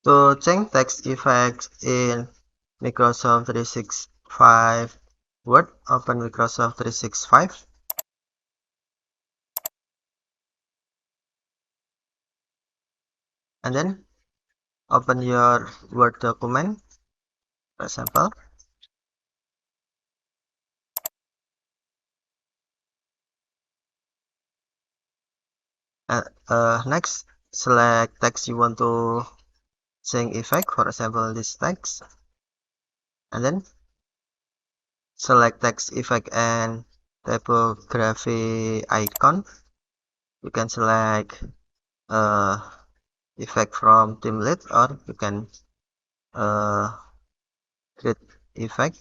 To change text effects in Microsoft 365 Word, open Microsoft 365 and then open your Word document, for example. Next, select text you want to change effect, for example, this text, and then select text effect and typography icon. You can select effect from template, or you can create effect.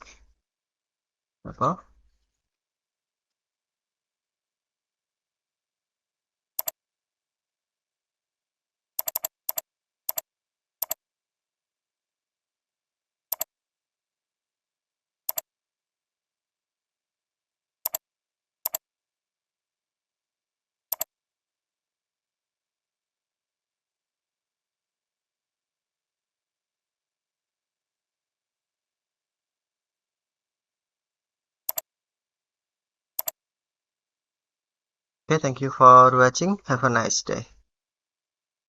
Okay, thank you for watching. Have a nice day.